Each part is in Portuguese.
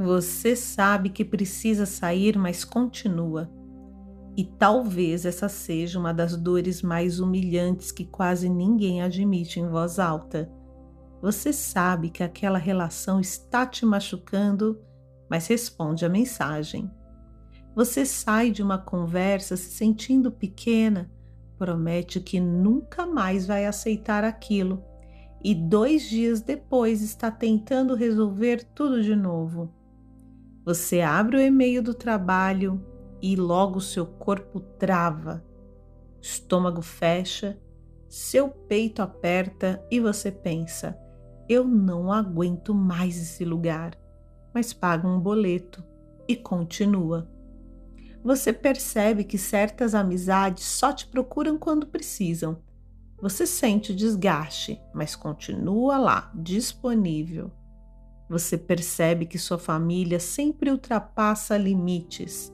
Você sabe que precisa sair, mas continua. E talvez essa seja uma das dores mais humilhantes que quase ninguém admite em voz alta. Você sabe que aquela relação está te machucando, mas responde à mensagem. Você sai de uma conversa se sentindo pequena, promete que nunca mais vai aceitar aquilo e 2 dias depois está tentando resolver tudo de novo. Você abre o e-mail do trabalho e logo seu corpo trava, estômago fecha, seu peito aperta e você pensa: eu não aguento mais esse lugar, mas paga um boleto e continua. Você percebe que certas amizades só te procuram quando precisam. Você sente o desgaste, mas continua lá, disponível. Você percebe que sua família sempre ultrapassa limites,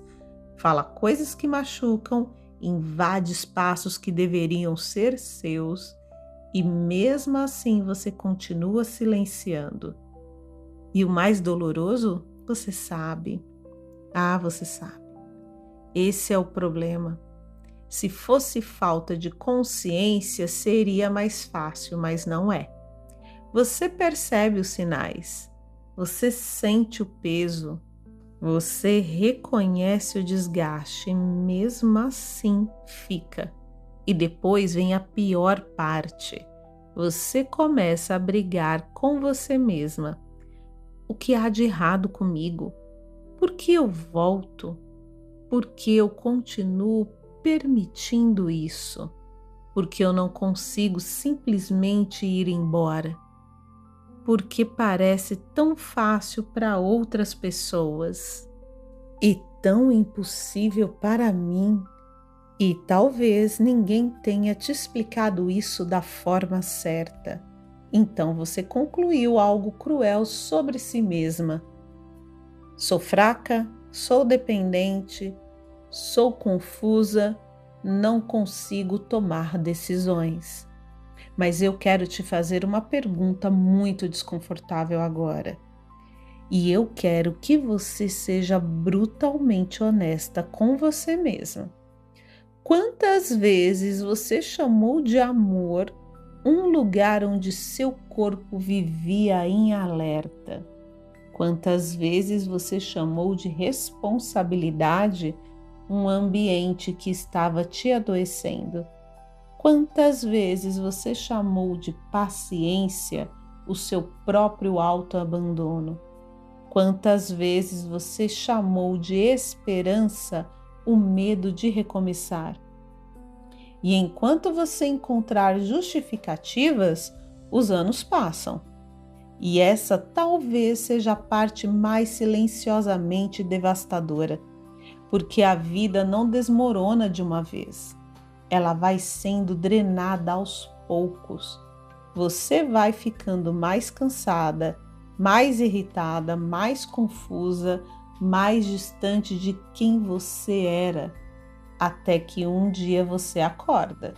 fala coisas que machucam, invade espaços que deveriam ser seus e mesmo assim você continua silenciando. E o mais doloroso, você sabe. Você sabe. Esse é o problema. Se fosse falta de consciência, seria mais fácil, mas não é. Você percebe os sinais. Você sente o peso, você reconhece o desgaste e mesmo assim fica. E depois vem a pior parte. Você começa a brigar com você mesma. O que há de errado comigo? Por que eu volto? Por que eu continuo permitindo isso? Por que eu não consigo simplesmente ir embora? Porque parece tão fácil para outras pessoas e tão impossível para mim. E talvez ninguém tenha te explicado isso da forma certa. Então você concluiu algo cruel sobre si mesma. Sou fraca, sou dependente, sou confusa, não consigo tomar decisões. Mas eu quero te fazer uma pergunta muito desconfortável agora. E eu quero que você seja brutalmente honesta com você mesma. Quantas vezes você chamou de amor um lugar onde seu corpo vivia em alerta? Quantas vezes você chamou de responsabilidade um ambiente que estava te adoecendo? Quantas vezes você chamou de paciência o seu próprio autoabandono? Quantas vezes você chamou de esperança o medo de recomeçar? E enquanto você encontrar justificativas, os anos passam. E essa talvez seja a parte mais silenciosamente devastadora, porque a vida não desmorona de uma vez. Ela vai sendo drenada aos poucos. Você vai ficando mais cansada, mais irritada, mais confusa, mais distante de quem você era, até que um dia você acorda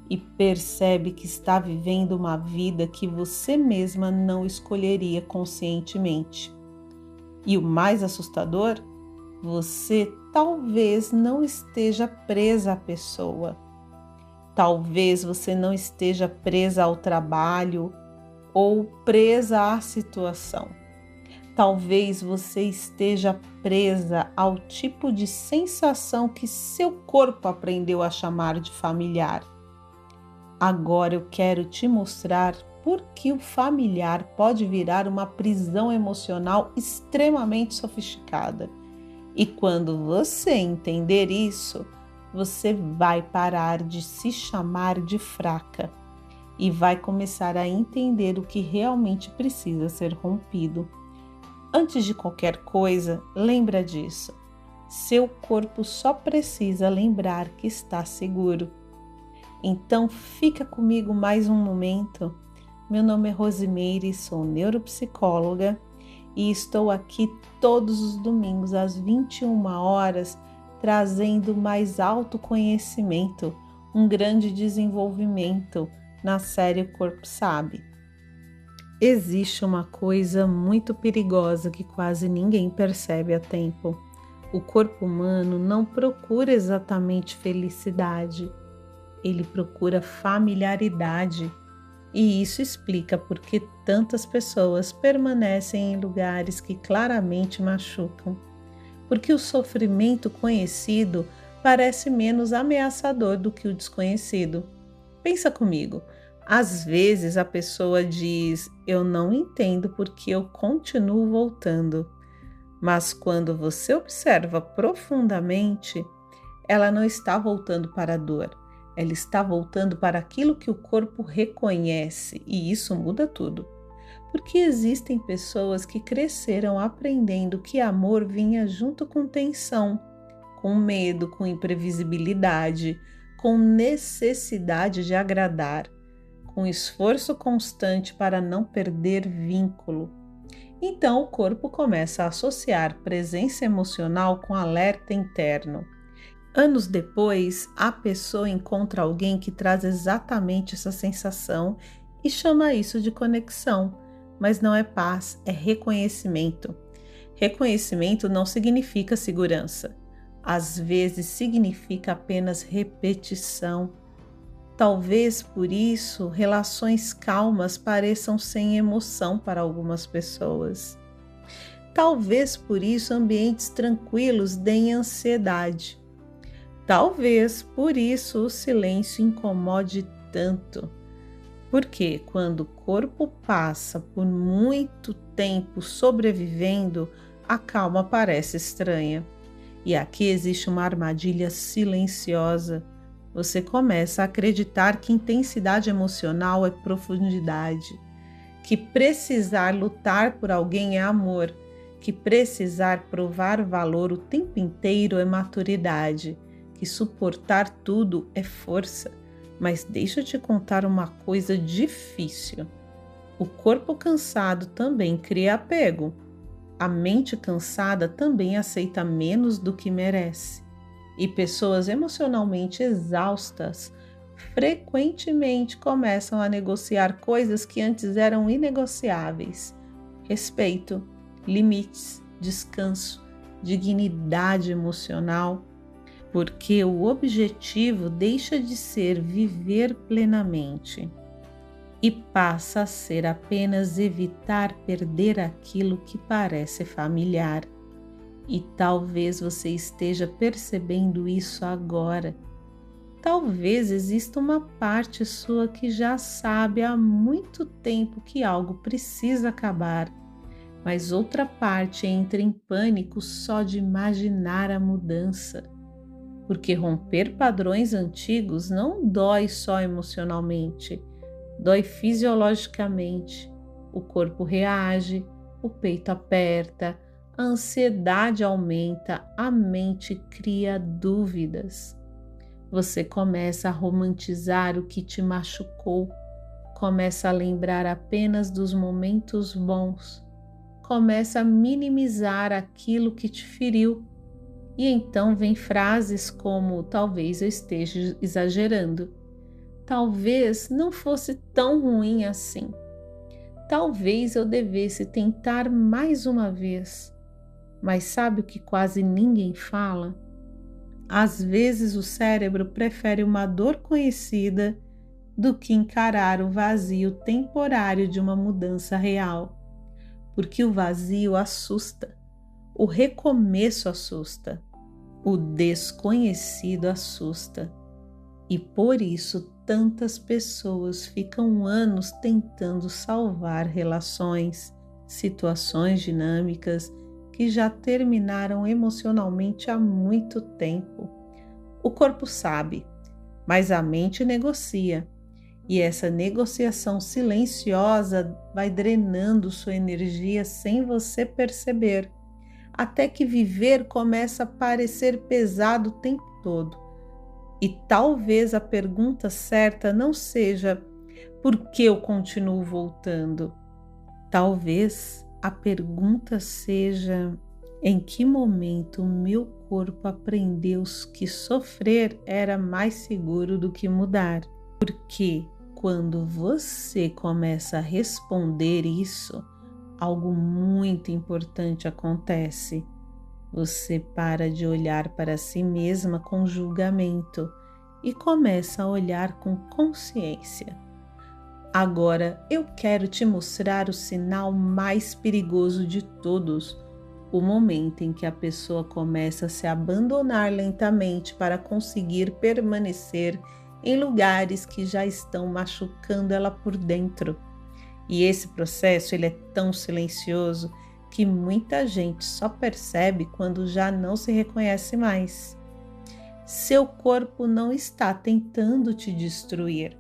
e percebe que está vivendo uma vida que você mesma não escolheria conscientemente. E o mais assustador, você talvez não esteja presa à pessoa. Talvez você não esteja presa ao trabalho ou presa à situação. Talvez você esteja presa ao tipo de sensação que seu corpo aprendeu a chamar de familiar. Agora eu quero te mostrar por que o familiar pode virar uma prisão emocional extremamente sofisticada. E quando você entender isso, você vai parar de se chamar de fraca e vai começar a entender o que realmente precisa ser rompido. Antes de qualquer coisa, lembra disso. Seu corpo só precisa lembrar que está seguro. Então fica comigo mais um momento. Meu nome é Rosimeire, sou neuropsicóloga e estou aqui todos os domingos às 21 horas trazendo mais autoconhecimento, um grande desenvolvimento na série O Corpo Sabe. Existe uma coisa muito perigosa que quase ninguém percebe a tempo. O corpo humano não procura exatamente felicidade, ele procura familiaridade. E isso explica por que tantas pessoas permanecem em lugares que claramente machucam. Porque o sofrimento conhecido parece menos ameaçador do que o desconhecido. Pensa comigo. Às vezes a pessoa diz: "Eu não entendo porque eu continuo voltando." Mas quando você observa profundamente, ela não está voltando para a dor, ela está voltando para aquilo que o corpo reconhece, e isso muda tudo. Porque existem pessoas que cresceram aprendendo que amor vinha junto com tensão, com medo, com imprevisibilidade, com necessidade de agradar, com esforço constante para não perder vínculo. Então o corpo começa a associar presença emocional com alerta interno. Anos depois, a pessoa encontra alguém que traz exatamente essa sensação e chama isso de conexão. Mas não é paz, é reconhecimento. Reconhecimento não significa segurança. Às vezes significa apenas repetição. Talvez por isso relações calmas pareçam sem emoção para algumas pessoas. Talvez por isso ambientes tranquilos deem ansiedade. Talvez por isso o silêncio incomode tanto. Porque quando o corpo passa por muito tempo sobrevivendo, a calma parece estranha. E aqui existe uma armadilha silenciosa. Você começa a acreditar que intensidade emocional é profundidade, que precisar lutar por alguém é amor, que precisar provar valor o tempo inteiro é maturidade, que suportar tudo é força. Mas deixa eu te contar uma coisa difícil. O corpo cansado também cria apego. A mente cansada também aceita menos do que merece. E pessoas emocionalmente exaustas frequentemente começam a negociar coisas que antes eram inegociáveis: respeito, limites, descanso, dignidade emocional. Porque o objetivo deixa de ser viver plenamente e passa a ser apenas evitar perder aquilo que parece familiar. E talvez você esteja percebendo isso agora. Talvez exista uma parte sua que já sabe há muito tempo que algo precisa acabar, mas outra parte entra em pânico só de imaginar a mudança. Porque romper padrões antigos não dói só emocionalmente, dói fisiologicamente. O corpo reage, o peito aperta, a ansiedade aumenta, a mente cria dúvidas. Você começa a romantizar o que te machucou, começa a lembrar apenas dos momentos bons, começa a minimizar aquilo que te feriu. E então vem frases como: talvez eu esteja exagerando, talvez não fosse tão ruim assim, talvez eu devesse tentar mais uma vez. Mas sabe o que quase ninguém fala? Às vezes o cérebro prefere uma dor conhecida do que encarar o vazio temporário de uma mudança real, porque o vazio assusta. O recomeço assusta, o desconhecido assusta, e por isso tantas pessoas ficam anos tentando salvar relações, situações dinâmicas que já terminaram emocionalmente há muito tempo. O corpo sabe, mas a mente negocia, e essa negociação silenciosa vai drenando sua energia sem você perceber, até que viver começa a parecer pesado o tempo todo. E talvez a pergunta certa não seja por que eu continuo voltando. Talvez a pergunta seja em que momento o meu corpo aprendeu que sofrer era mais seguro do que mudar. Porque quando você começa a responder isso, algo muito importante acontece. Você para de olhar para si mesma com julgamento e começa a olhar com consciência. Agora eu quero te mostrar o sinal mais perigoso de todos, o momento em que a pessoa começa a se abandonar lentamente para conseguir permanecer em lugares que já estão machucando ela por dentro. E esse processo ele é tão silencioso que muita gente só percebe quando já não se reconhece mais. Seu corpo não está tentando te destruir.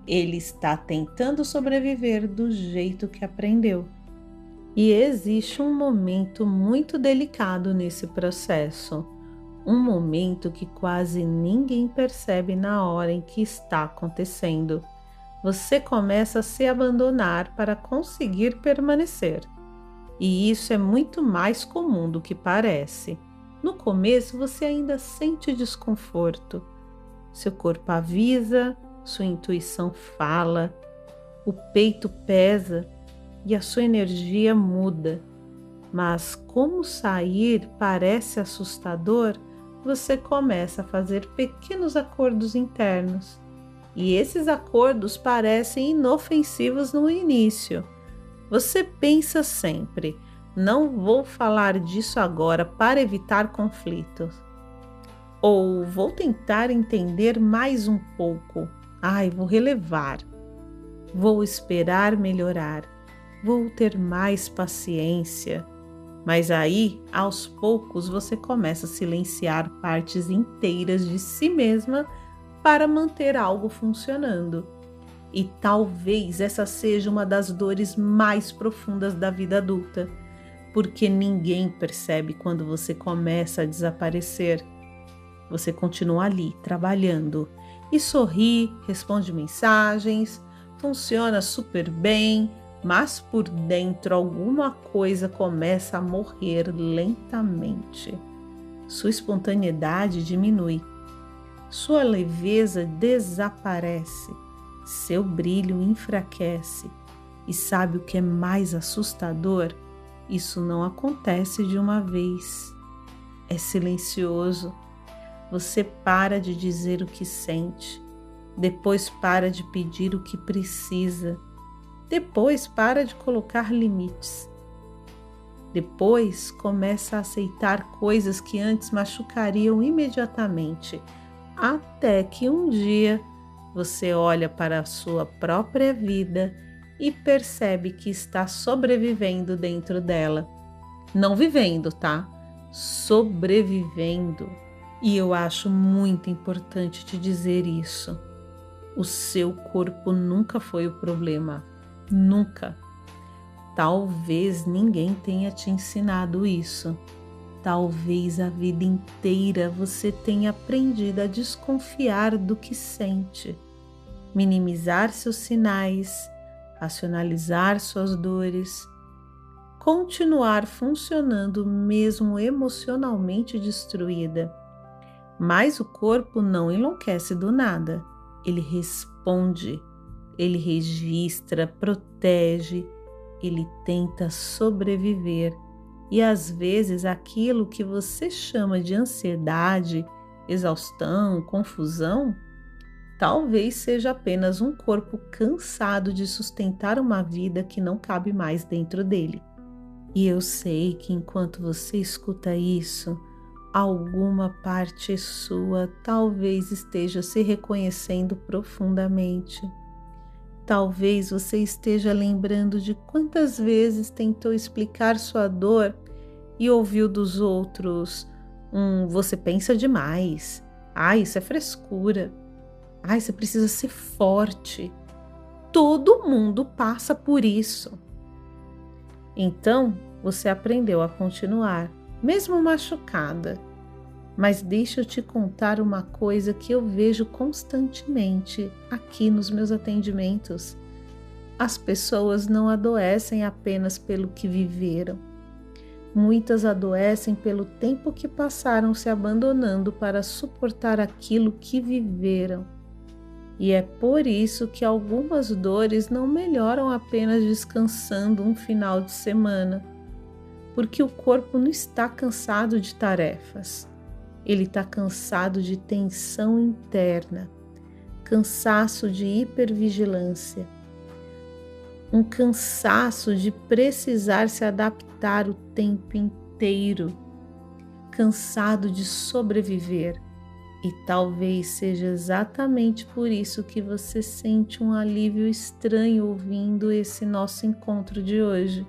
Ele está tentando sobreviver do jeito que aprendeu. E existe um momento muito delicado nesse processo. Um momento que quase ninguém percebe na hora em que está acontecendo. Você começa a se abandonar para conseguir permanecer. E isso é muito mais comum do que parece. No começo você ainda sente desconforto. Seu corpo avisa, sua intuição fala, o peito pesa e a sua energia muda. Mas como sair parece assustador, você começa a fazer pequenos acordos internos. E esses acordos parecem inofensivos no início. Você pensa sempre: não vou falar disso agora para evitar conflitos. Ou vou tentar entender mais um pouco. Vou relevar. Vou esperar melhorar. Vou ter mais paciência. Mas aí, aos poucos, você começa a silenciar partes inteiras de si mesma para manter algo funcionando. E talvez essa seja uma das dores mais profundas da vida adulta, porque ninguém percebe quando você começa a desaparecer. Você continua ali, trabalhando, e sorri, responde mensagens, funciona super bem, mas por dentro alguma coisa começa a morrer lentamente. Sua espontaneidade diminui, sua leveza desaparece, seu brilho enfraquece. E sabe o que é mais assustador? Isso não acontece de uma vez. É silencioso. Você para de dizer o que sente, depois para de pedir o que precisa, depois para de colocar limites. Depois começa a aceitar coisas que antes machucariam imediatamente, até que um dia você olha para a sua própria vida e percebe que está sobrevivendo dentro dela. Não vivendo, tá? Sobrevivendo. E eu acho muito importante te dizer isso. O seu corpo nunca foi o problema. Nunca. Talvez ninguém tenha te ensinado isso. Talvez a vida inteira você tenha aprendido a desconfiar do que sente, minimizar seus sinais, racionalizar suas dores, continuar funcionando mesmo emocionalmente destruída. Mas o corpo não enlouquece do nada. Ele responde, ele registra, protege, ele tenta sobreviver. E às vezes aquilo que você chama de ansiedade, exaustão, confusão, talvez seja apenas um corpo cansado de sustentar uma vida que não cabe mais dentro dele. E eu sei que enquanto você escuta isso, alguma parte sua talvez esteja se reconhecendo profundamente. Talvez você esteja lembrando de quantas vezes tentou explicar sua dor e ouviu dos outros: você pensa demais. Isso é frescura. Você precisa ser forte. Todo mundo passa por isso. Então, você aprendeu a continuar, mesmo machucada. Mas deixa eu te contar uma coisa que eu vejo constantemente aqui nos meus atendimentos. As pessoas não adoecem apenas pelo que viveram. Muitas adoecem pelo tempo que passaram se abandonando para suportar aquilo que viveram. E é por isso que algumas dores não melhoram apenas descansando um final de semana, porque o corpo não está cansado de tarefas, ele está cansado de tensão interna, cansaço de hipervigilância, um cansaço de precisar se adaptar o tempo inteiro, cansado de sobreviver. E talvez seja exatamente por isso que você sente um alívio estranho ouvindo esse nosso encontro de hoje.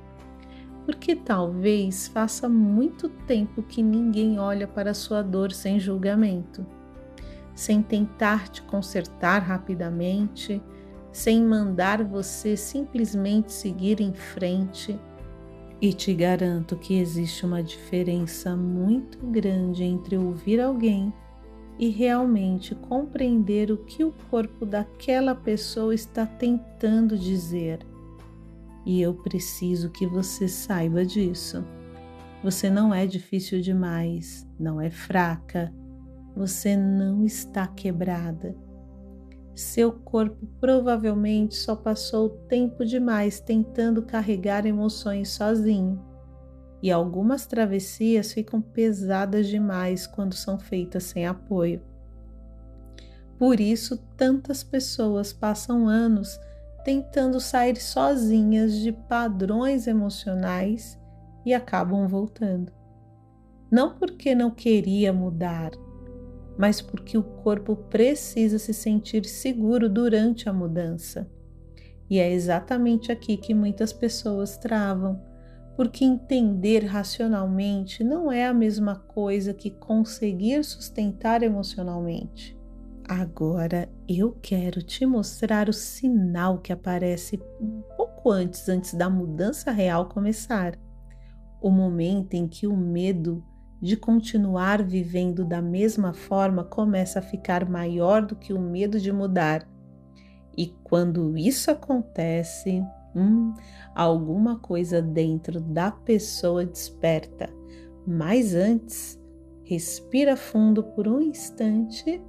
Porque talvez faça muito tempo que ninguém olha para a sua dor sem julgamento, sem tentar te consertar rapidamente, sem mandar você simplesmente seguir em frente. E te garanto que existe uma diferença muito grande entre ouvir alguém e realmente compreender o que o corpo daquela pessoa está tentando dizer. E eu preciso que você saiba disso. Você não é difícil demais, não é fraca, você não está quebrada. Seu corpo provavelmente só passou tempo demais tentando carregar emoções sozinho. E algumas travessias ficam pesadas demais quando são feitas sem apoio. Por isso, tantas pessoas passam anos tentando sair sozinhas de padrões emocionais e acabam voltando. Não porque não queria mudar, mas porque o corpo precisa se sentir seguro durante a mudança. E é exatamente aqui que muitas pessoas travam, porque entender racionalmente não é a mesma coisa que conseguir sustentar emocionalmente. Agora eu quero te mostrar o sinal que aparece um pouco antes da mudança real começar. O momento em que o medo de continuar vivendo da mesma forma começa a ficar maior do que o medo de mudar. E quando isso acontece, alguma coisa dentro da pessoa desperta. Mas antes, respira fundo por um instante.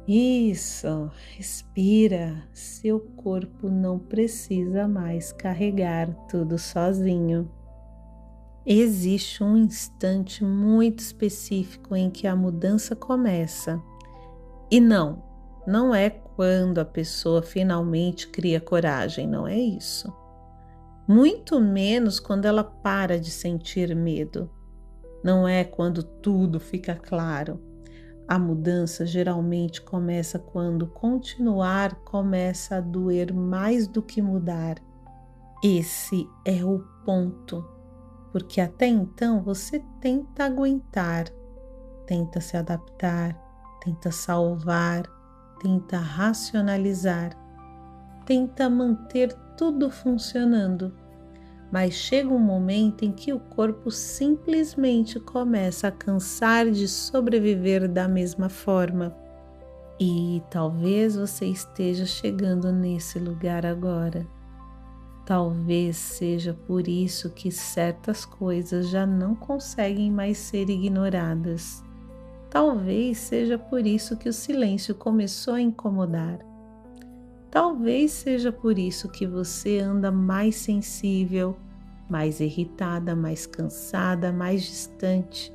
Isso, respira. Seu corpo não precisa mais carregar tudo sozinho. Existe um instante muito específico em que a mudança começa. E não é quando a pessoa finalmente cria coragem, não é isso. Muito menos quando ela para de sentir medo. Não é quando tudo fica claro. A mudança geralmente começa quando continuar começa a doer mais do que mudar. Esse é o ponto, porque até então você tenta aguentar, tenta se adaptar, tenta salvar, tenta racionalizar, tenta manter tudo funcionando. Mas chega um momento em que o corpo simplesmente começa a cansar de sobreviver da mesma forma. E talvez você esteja chegando nesse lugar agora. Talvez seja por isso que certas coisas já não conseguem mais ser ignoradas. Talvez seja por isso que o silêncio começou a incomodar. Talvez seja por isso que você anda mais sensível, mais irritada, mais cansada, mais distante.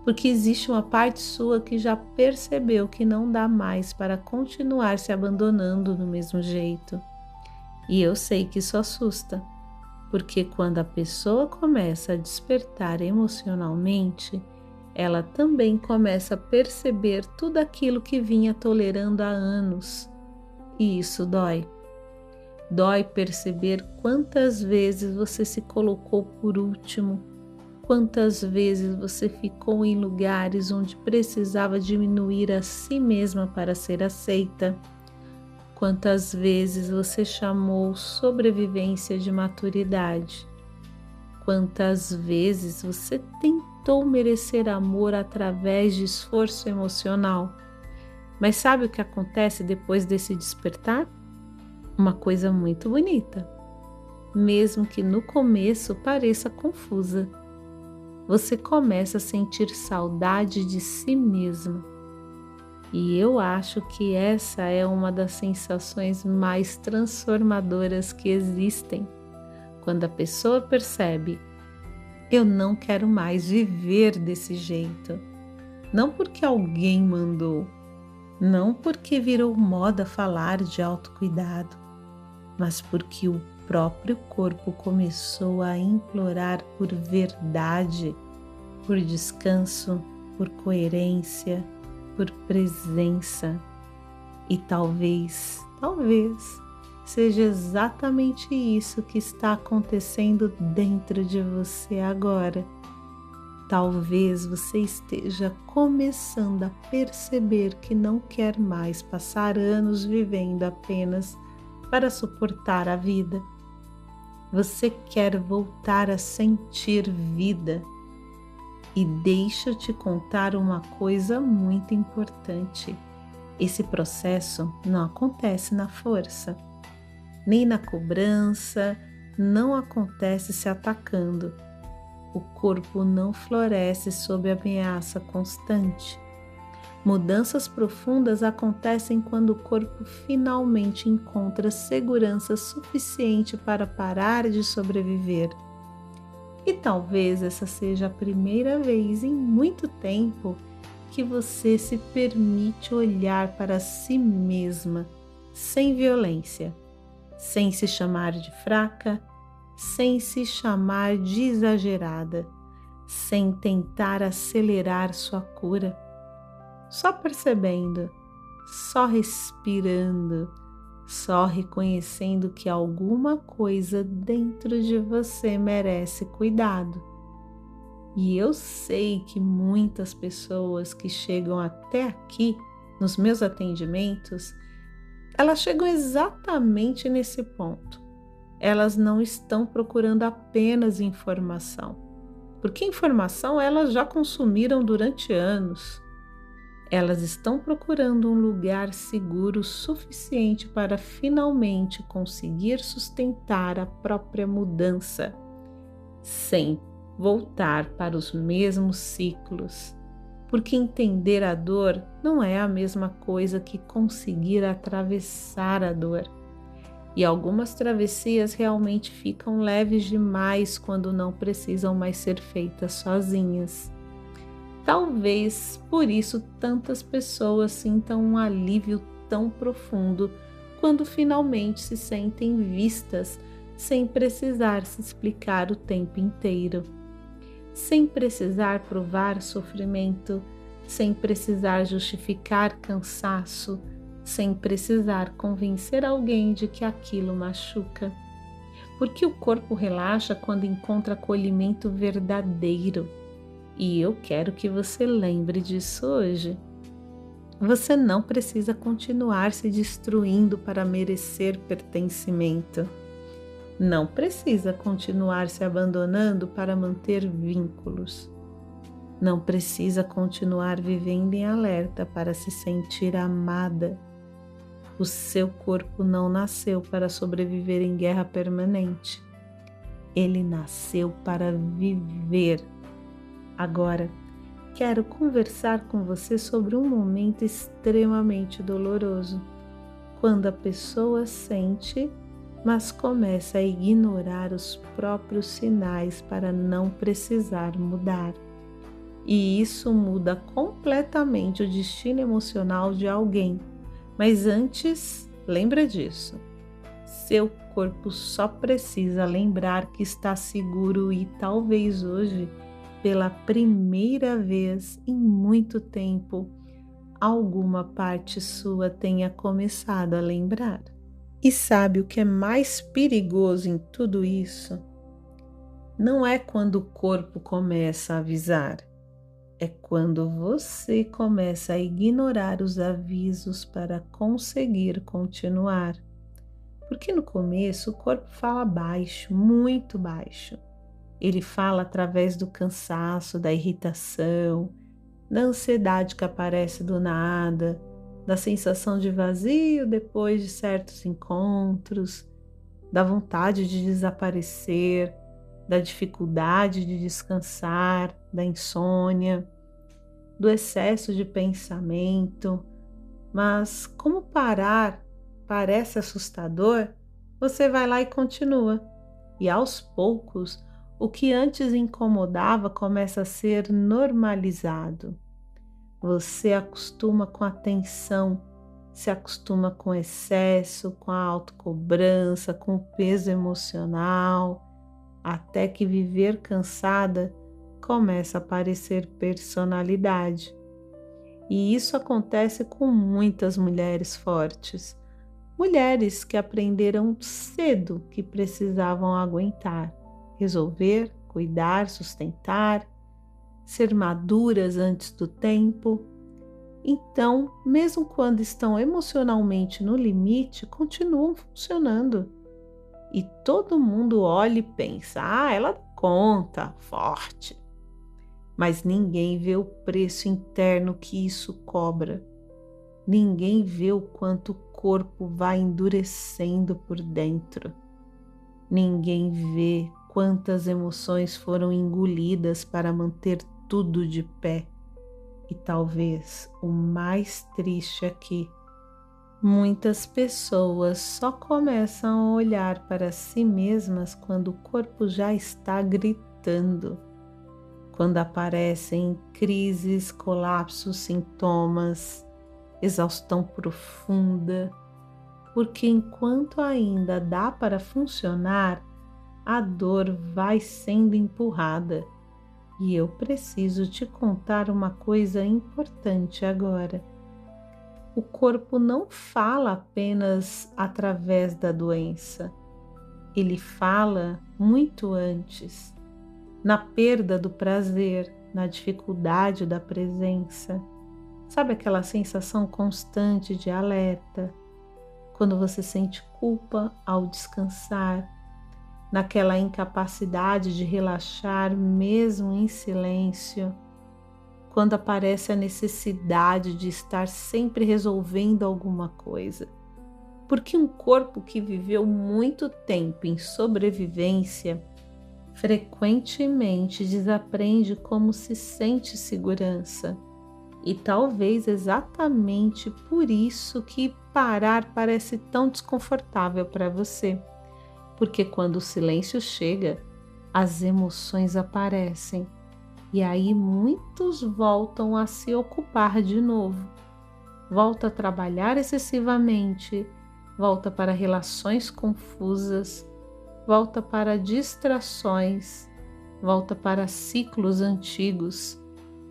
Porque existe uma parte sua que já percebeu que não dá mais para continuar se abandonando do mesmo jeito. E eu sei que isso assusta, porque quando a pessoa começa a despertar emocionalmente, ela também começa a perceber tudo aquilo que vinha tolerando há anos. E isso dói. Dói perceber quantas vezes você se colocou por último, quantas vezes você ficou em lugares onde precisava diminuir a si mesma para ser aceita, quantas vezes você chamou sobrevivência de maturidade, quantas vezes você tentou merecer amor através de esforço emocional. Mas sabe o que acontece depois desse despertar? Uma coisa muito bonita, mesmo que no começo pareça confusa. Você começa a sentir saudade de si mesma. E eu acho que essa é uma das sensações mais transformadoras que existem. Quando a pessoa percebe: eu não quero mais viver desse jeito. Não porque alguém mandou, não porque virou moda falar de autocuidado, mas porque o próprio corpo começou a implorar por verdade, por descanso, por coerência, por presença. E talvez seja exatamente isso que está acontecendo dentro de você agora. Talvez você esteja começando a perceber que não quer mais passar anos vivendo apenas para suportar a vida. Você quer voltar a sentir vida. E deixa eu te contar uma coisa muito importante. Esse processo não acontece na força, nem na cobrança, não acontece se atacando. O corpo não floresce sob ameaça constante. Mudanças profundas acontecem quando o corpo finalmente encontra segurança suficiente para parar de sobreviver. E talvez essa seja a primeira vez em muito tempo que você se permite olhar para si mesma sem violência, sem se chamar de fraca, sem se chamar de exagerada, sem tentar acelerar sua cura, só percebendo, só respirando, só reconhecendo que alguma coisa dentro de você merece cuidado. E eu sei que muitas pessoas que chegam até aqui nos meus atendimentos, elas chegam exatamente nesse ponto. Elas não estão procurando apenas informação, porque informação elas já consumiram durante anos. Elas estão procurando um lugar seguro suficiente para finalmente conseguir sustentar a própria mudança, sem voltar para os mesmos ciclos, porque entender a dor não é a mesma coisa que conseguir atravessar a dor. E algumas travessias realmente ficam leves demais quando não precisam mais ser feitas sozinhas. Talvez por isso tantas pessoas sintam um alívio tão profundo quando finalmente se sentem vistas sem precisar se explicar o tempo inteiro, sem precisar provar sofrimento, sem precisar justificar cansaço, sem precisar convencer alguém de que aquilo machuca. Porque o corpo relaxa quando encontra acolhimento verdadeiro. E eu quero que você lembre disso hoje. Você não precisa continuar se destruindo para merecer pertencimento. Não precisa continuar se abandonando para manter vínculos. Não precisa continuar vivendo em alerta para se sentir amada. O seu corpo não nasceu para sobreviver em guerra permanente. Ele nasceu para viver. Agora, quero conversar com você sobre um momento extremamente doloroso, quando a pessoa sente, mas começa a ignorar os próprios sinais para não precisar mudar. E isso muda completamente o destino emocional de alguém. Mas antes, lembra disso. Seu corpo só precisa lembrar que está seguro e talvez hoje, pela primeira vez em muito tempo, alguma parte sua tenha começado a lembrar. E sabe o que é mais perigoso em tudo isso? Não é quando o corpo começa a avisar, é quando você começa a ignorar os avisos para conseguir continuar. Porque no começo o corpo fala baixo, muito baixo. Ele fala através do cansaço, da irritação, da ansiedade que aparece do nada, da sensação de vazio depois de certos encontros, da vontade de desaparecer, da dificuldade de descansar, da insônia, do excesso de pensamento, Mas como parar parece assustador, você vai lá e continua. E aos poucos, o que antes incomodava começa a ser normalizado. Você acostuma com a tensão, se acostuma com o excesso, com a autocobrança, com o peso emocional, até que viver cansada começa a parecer personalidade. E isso acontece com muitas mulheres fortes, mulheres que aprenderam cedo que precisavam aguentar, resolver, cuidar, sustentar, ser maduras antes do tempo. Então, mesmo quando estão emocionalmente no limite, continuam funcionando. E todo mundo olha e pensa: ah, ela dá conta, forte. Mas ninguém vê o preço interno que isso cobra. Ninguém vê o quanto o corpo vai endurecendo por dentro. Ninguém vê quantas emoções foram engolidas para manter tudo de pé. E talvez o mais triste aqui, muitas pessoas só começam a olhar para si mesmas quando o corpo já está gritando, quando aparecem crises, colapsos, sintomas, exaustão profunda, porque enquanto ainda dá para funcionar, a dor vai sendo empurrada. E eu preciso te contar uma coisa importante agora. O corpo não fala apenas através da doença. Ele fala muito antes, na perda do prazer, na dificuldade da presença. Sabe aquela sensação constante de alerta? Quando você sente culpa ao descansar, naquela incapacidade de relaxar mesmo em silêncio, quando aparece a necessidade de estar sempre resolvendo alguma coisa. Porque um corpo que viveu muito tempo em sobrevivência frequentemente desaprende como se sente segurança. E talvez exatamente por isso que parar parece tão desconfortável para você. Porque quando o silêncio chega, as emoções aparecem. E aí muitos voltam a se ocupar de novo. Volta a trabalhar excessivamente, volta para relações confusas, volta para distrações, volta para ciclos antigos.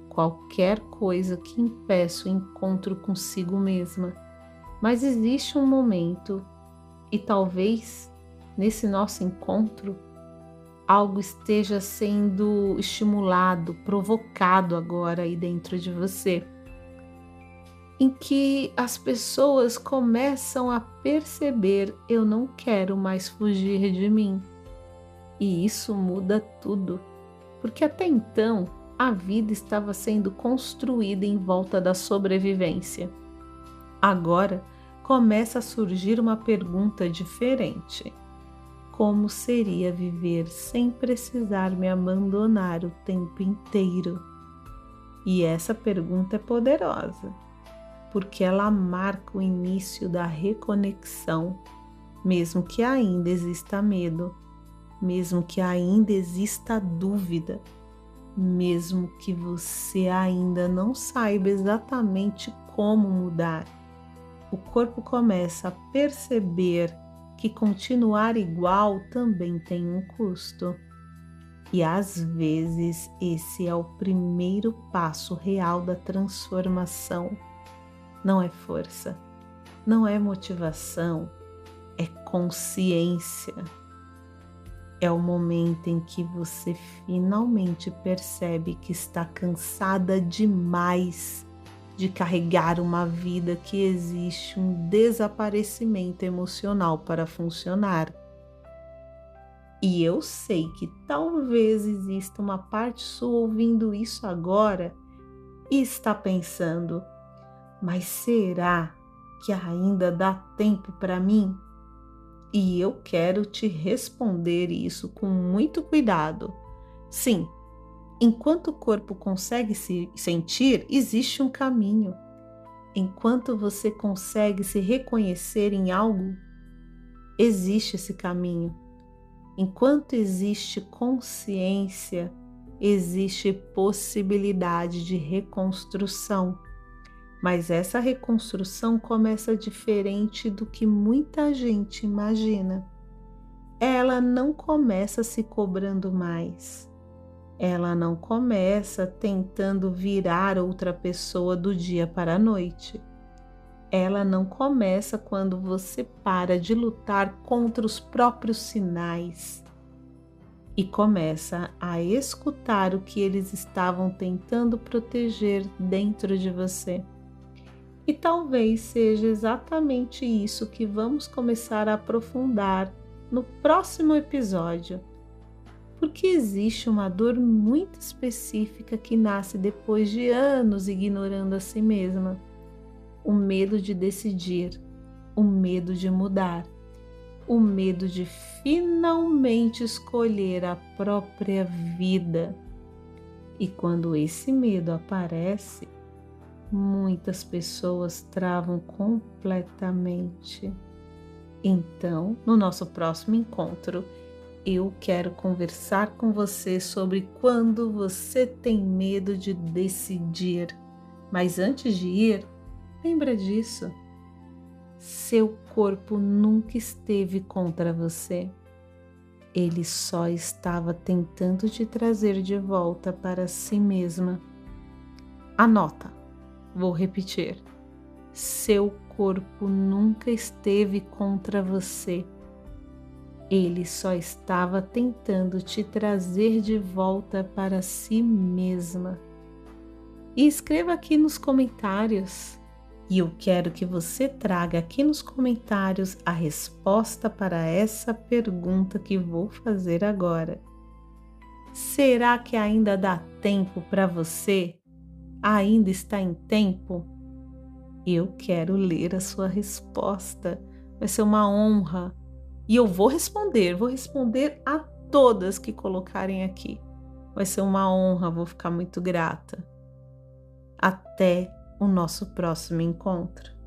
Qualquer coisa que impeça o encontro consigo mesma. Mas existe um momento, e talvez nesse nosso encontro, algo esteja sendo estimulado, provocado agora aí dentro de você, em que as pessoas começam a perceber: eu não quero mais fugir de mim. E isso muda tudo, porque até então a vida estava sendo construída em volta da sobrevivência. Agora começa a surgir uma pergunta diferente. Como seria viver sem precisar me abandonar o tempo inteiro? E essa pergunta é poderosa, porque ela marca o início da reconexão, mesmo que ainda exista medo, mesmo que ainda exista dúvida, mesmo que você ainda não saiba exatamente como mudar. O corpo começa a perceber que continuar igual também tem um custo. E às vezes esse é o primeiro passo real da transformação. Não é força, não é motivação, é consciência. É o momento em que você finalmente percebe que está cansada demais de carregar uma vida que existe um desaparecimento emocional para funcionar. E eu sei que talvez exista uma parte sua ouvindo isso agora e está pensando: mas será que ainda dá tempo para mim? E eu quero te responder isso com muito cuidado. Sim, enquanto o corpo consegue se sentir, existe um caminho. enquanto você consegue se reconhecer em algo, existe esse caminho. Enquanto existe consciência, existe possibilidade de reconstrução. Mas essa reconstrução começa diferente do que muita gente imagina. Ela não começa se cobrando mais. Ela não começa tentando virar outra pessoa do dia para a noite. Ela não começa quando você para de lutar contra os próprios sinais e começa a escutar o que eles estavam tentando proteger dentro de você. E talvez seja exatamente isso que vamos começar a aprofundar no próximo episódio, porque existe uma dor muito específica que nasce depois de anos ignorando a si mesma. O medo de decidir, o medo de mudar, o medo de finalmente escolher a própria vida. E quando esse medo aparece, muitas pessoas travam completamente. Então, no nosso próximo encontro, eu quero conversar com você sobre quando você tem medo de decidir. Mas antes de ir, lembra disso. Seu corpo nunca esteve contra você. Ele só estava tentando te trazer de volta para si mesma. Anota. Vou repetir. Seu corpo nunca esteve contra você. Ele só estava tentando te trazer de volta para si mesma. E escreva aqui nos comentários. E eu quero que você traga aqui nos comentários a resposta para essa pergunta que vou fazer agora. Será que ainda dá tempo para você? Ainda está em tempo? Eu quero ler a sua resposta. Vai ser uma honra. E eu vou responder a todas que colocarem aqui. Vai ser uma honra, vou ficar muito grata. Até o nosso próximo encontro.